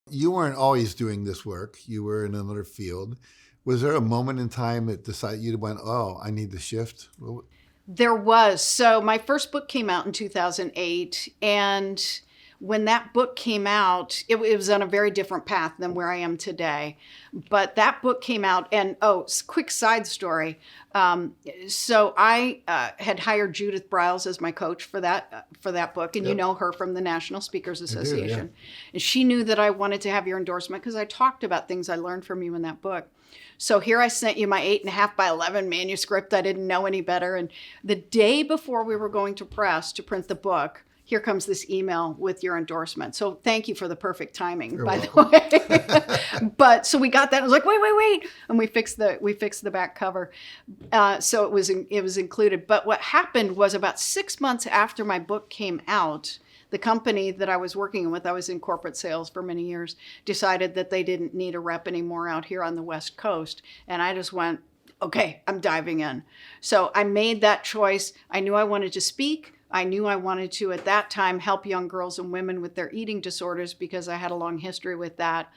You weren't always doing this work. You were in another field. Was there a moment in time that decided you went, oh, I need to shift? There was. So my first book came out in 2008. And when that book came out, it was on a very different path than where I am today. But that book came out, and quick side story. So I had hired Judith Briles as my coach for that book, and you know her from the National Speakers Association. I do, yeah. And she knew that I wanted to have your endorsement because I talked about things I learned from you in that book. So here I sent you my 8.5 by 11 manuscript. I didn't know any better. And the day before we were going to press to print the book, here comes this email with your endorsement. So thank you for the perfect timing, You're by welcome. the way. But so we got that. I was like, wait, and we fixed the back cover. So it was included. But what happened was about 6 months after my book came out, the company that I was working with, I was in corporate sales for many years, decided that they didn't need a rep anymore out here on the West Coast. And I just went, okay, I'm diving in. So I made that choice. I knew I wanted to speak. I knew I wanted to, at that time, help young girls and women with their eating disorders because I had a long history with that.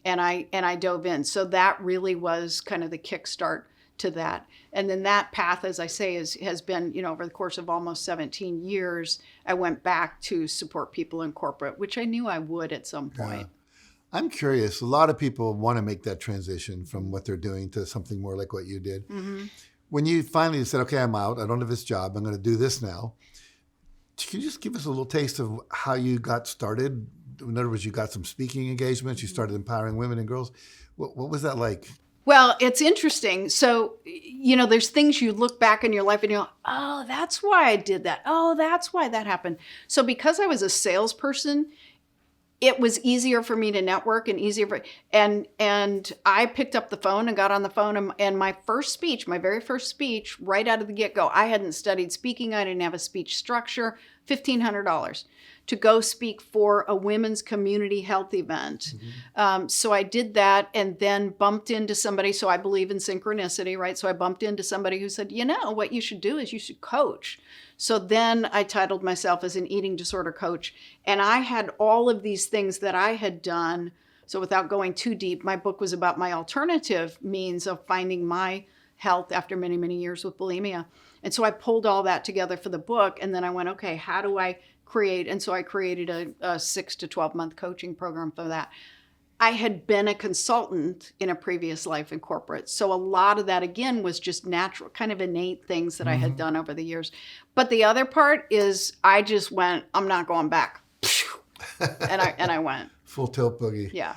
And I dove in. So that really was kind of the kickstart to that. And then that path, as I say, has been, over the course of almost 17 years, I went back to support people in corporate, which I knew I would at some point. Yeah. I'm curious. A lot of people want to make that transition from what they're doing to something more like what you did. Mm-hmm. When you finally said, okay, I'm out, I don't have this job, I'm going to do this now. Can you just give us a little taste of how you got started? In other words, you got some speaking engagements, you started empowering women and girls. What was that like? Well, it's interesting. So, there's things you look back in your life and you're like, oh, that's why I did that. Oh, that's why that happened. So because I was a salesperson, it was easier for me to network and and I picked up the phone and got on the phone and my very first speech, right out of the get-go, I hadn't studied speaking. I didn't have a speech structure, $1,500 to go speak for a women's community health event. Mm-hmm. So I did that and then bumped into somebody. So I believe in synchronicity, right? So I bumped into somebody who said, what you should do is you should coach. So then I titled myself as an eating disorder coach. And I had all of these things that I had done. So without going too deep, my book was about my alternative means of finding my health after many, many years with bulimia. And so I pulled all that together for the book. And then I went, okay, how do I create? And so I created a 6 to 12 month coaching program for that. I had been a consultant in a previous life in corporate. So a lot of that, again, was just natural, kind of innate things that I had done over the years. But the other part is I just went, I'm not going back. And I went. Full tilt boogie. Yeah.